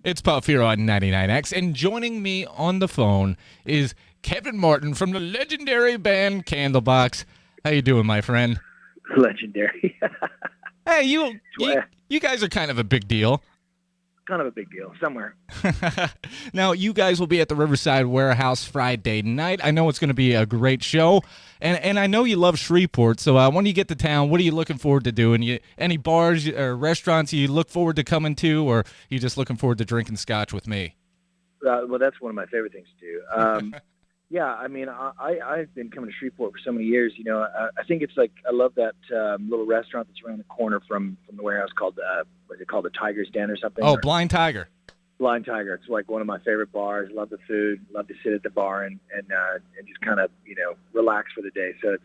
It's Puff here on 99X, and joining me on the phone is Kevin Martin from the legendary band Candlebox. How you doing, my friend? Legendary. Hey, you, you, It's you guys are kind of a big deal. kind of a big deal somewhere. Now, you guys will be at the Riverside Warehouse Friday night. I know it's going to be a great show, and I know you love Shreveport. So when you get to town, what are you looking forward to doing? Any bars or restaurants you look forward to coming to, or you just looking forward to drinking scotch with me? Well, that's one of my favorite things to do. Yeah, I mean, I've been coming to Shreveport for so many years. I think it's like I love that little restaurant that's around the corner from the warehouse called what's it called, the Tiger's Den or something? Oh, Or Blind Tiger. Blind Tiger. It's like one of my favorite bars. Love the food. Love to sit at the bar and just kind of relax for the day. So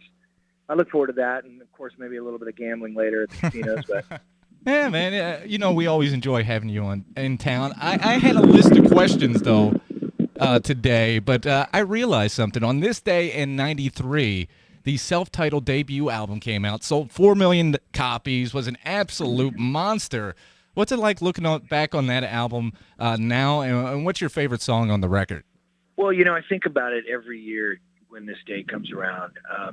I look forward to that, and of course maybe a little bit of gambling later at the casinos. But Yeah, man. We always enjoy having you in town. I had a list of questions though today, but I realized something. On this day in '93, the self-titled debut album came out, sold 4 million copies, was an absolute monster. What's it like looking back on that album now, and what's your favorite song on the record? well, I think about it every year when this day comes around. I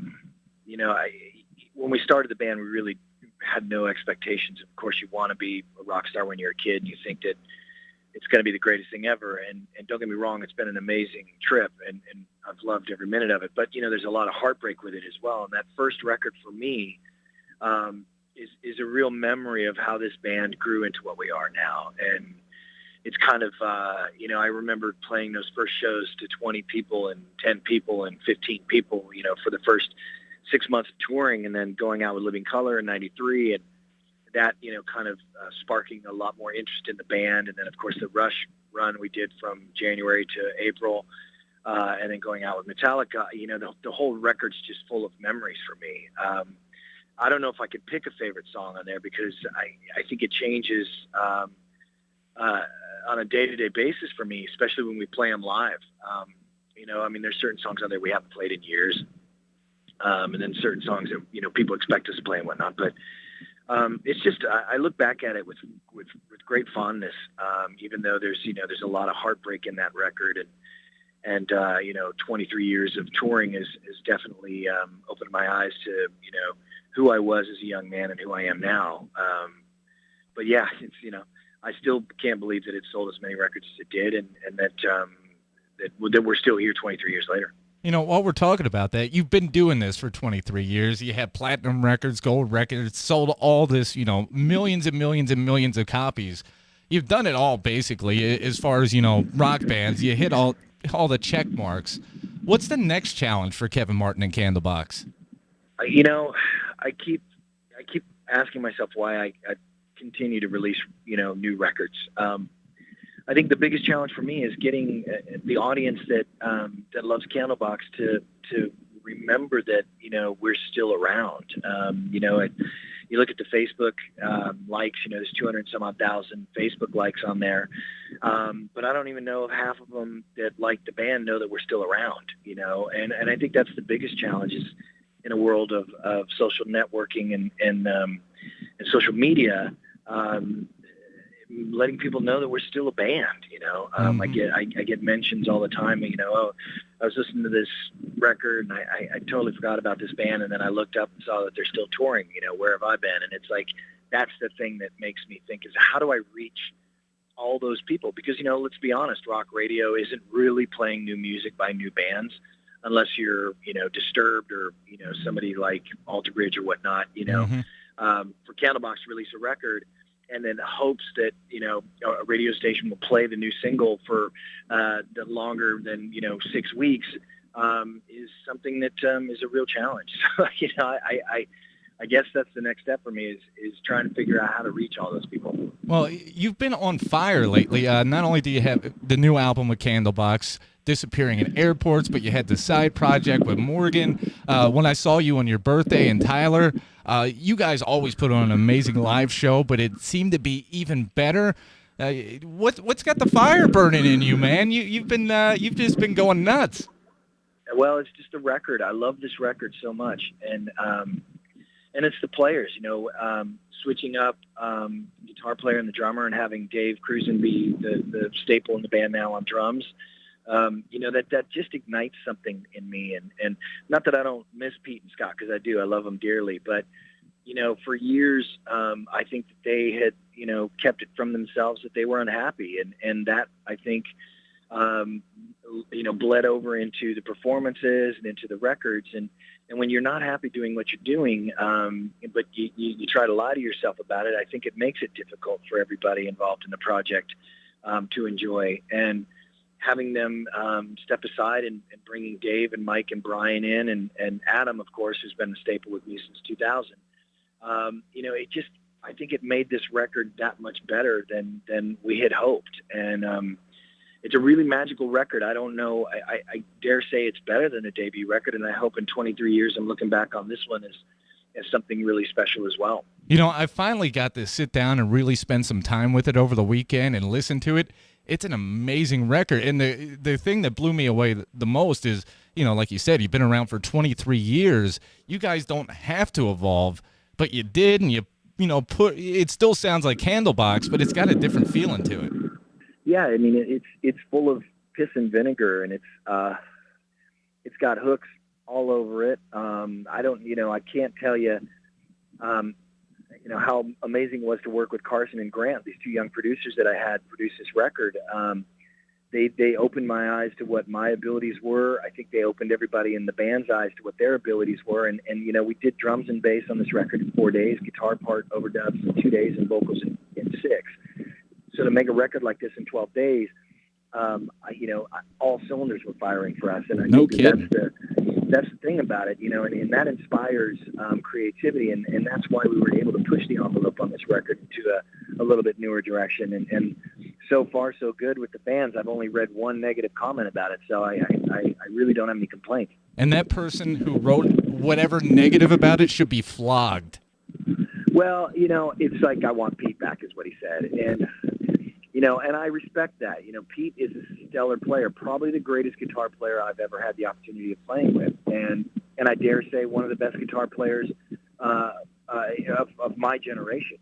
when we started the band, we really had no expectations. Of course, you want to be a rock star when you're a kid, and you think that it's going to be the greatest thing ever. And don't get me wrong, it's been an amazing trip, and I've loved every minute of it. But there's a lot of heartbreak with it as well. And that first record for me is a real memory of how this band grew into what we are now. And it's kind of I remember playing those first shows to 20 people and 10 people and 15 people, for the first 6 months of touring, and then going out with Living Color in '93, and that kind of sparking a lot more interest in the band. And then of course the Rush run we did from January to April, and then going out with Metallica. The whole record's just full of memories for me. I don't know if I could pick a favorite song on there, because I think it changes on a day-to-day basis for me, especially when we play them live. There's certain songs on there we haven't played in years, and then certain songs that people expect us to play and whatnot. But it's just I look back at it with great fondness, even though there's a lot of heartbreak in that record, and 23 years of touring is definitely opened my eyes to who I was as a young man and who I am now. But yeah, it's I still can't believe that it sold as many records as it did, and that we're still here 23 years later. While we're talking about that, you've been doing this for 23 years. You have platinum records, gold records, sold all this, millions and millions and millions of copies. You've done it all, basically, as far as, rock bands. You hit all the check marks. What's the next challenge for Kevin Martin and Candlebox? I keep asking myself why I continue to release new records. I think the biggest challenge for me is getting the audience that loves Candlebox to remember that we're still around. You look at the Facebook likes. There's 200 and some odd thousand Facebook likes on there, but I don't even know if half of them that like the band know that we're still around. And I think that's the biggest challenge, is in a world of social networking and social media. Letting people know that we're still a band. I get mentions all the time. Oh, I was listening to this record and I totally forgot about this band, and then I looked up and saw that they're still touring. Where have I been? And it's like that's the thing that makes me think, is how do I reach all those people? Because let's be honest, rock radio isn't really playing new music by new bands, unless you're Disturbed or somebody like Alter Bridge or whatnot. For Candlebox to release a record and then hopes that a radio station will play the new single for longer than 6 weeks is something that is a real challenge. So I guess that's the next step for me, is trying to figure out how to reach all those people. Well, you've been on fire lately. Not only do you have the new album with Candlebox, disappearing in airports, but you had the side project with Morgan. When I saw you on your birthday in Tyler, you guys always put on an amazing live show, but it seemed to be even better. What's got the fire burning in you, man? You've just been going nuts. Well, it's just a record. I love this record so much, and and it's the players. Switching up guitar player and the drummer, and having Dave Cruzen be the staple in the band now on drums. That just ignites something in me, and not that I don't miss Pete and Scott, because I do. I love them dearly, but for years, I think that they had, kept it from themselves, that they were unhappy. And that, I think, bled over into the performances and into the records. And when you're not happy doing what you're doing, but you try to lie to yourself about it, I think it makes it difficult for everybody involved in the project to enjoy. And having them step aside and bringing Dave and Mike and Brian in, and Adam, of course, who's been a staple with me since 2000. I think it made this record that much better than we had hoped. And it's a really magical record. I don't know. I dare say it's better than a debut record. And I hope in 23 years, I'm looking back on this one as something really special as well. I finally got to sit down and really spend some time with it over the weekend and listen to it. It's an amazing record. And the thing that blew me away the most is, like you said, you've been around for 23 years. You guys don't have to evolve, but you did, and you it still sounds like Candlebox, but it's got a different feeling to it. Yeah, I mean, it's full of piss and vinegar, and it's got hooks all over it. I can't tell you, how amazing it was to work with Carson and Grant, these two young producers that I had produce this record. They opened my eyes to what my abilities were. I think they opened everybody in the band's eyes to what their abilities were. And we did drums and bass on this record in 4 days, guitar part overdubs in 2 days, and vocals in 6. So to make a record like this in 12 days, all cylinders were firing for us. And I think that's the thing about it, and that inspires creativity. And that's why we were able to push the envelope on this record into a little bit newer direction. And so far, so good with the fans. I've only read one negative comment about it, so I really don't have any complaints. And that person who wrote whatever negative about it should be flogged. Well, it's like, I want Pete back, is what he said. And, and I respect that. Pete is a stellar player, probably the greatest guitar player I've ever had the opportunity of playing with. And I dare say one of the best guitar players of my generation.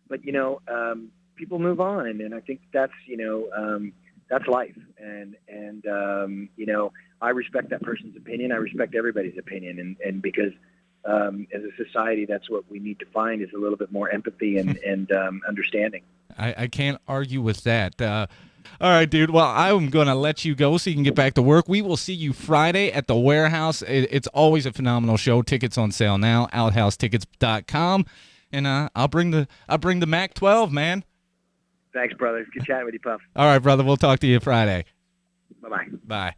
But, people move on, and I think that's life. And I respect that person's opinion. I respect everybody's opinion, and because as a society, that's what we need to find, is a little bit more empathy and understanding. I can't argue with that. All right, dude. Well, I'm going to let you go so you can get back to work. We will see you Friday at the Warehouse. It's always a phenomenal show. Tickets on sale now, outhousetickets.com. And I'll bring the Mac 12, man. Thanks, brother. Good chatting with you, Puff. All right, brother. We'll talk to you Friday. Bye-bye. Bye.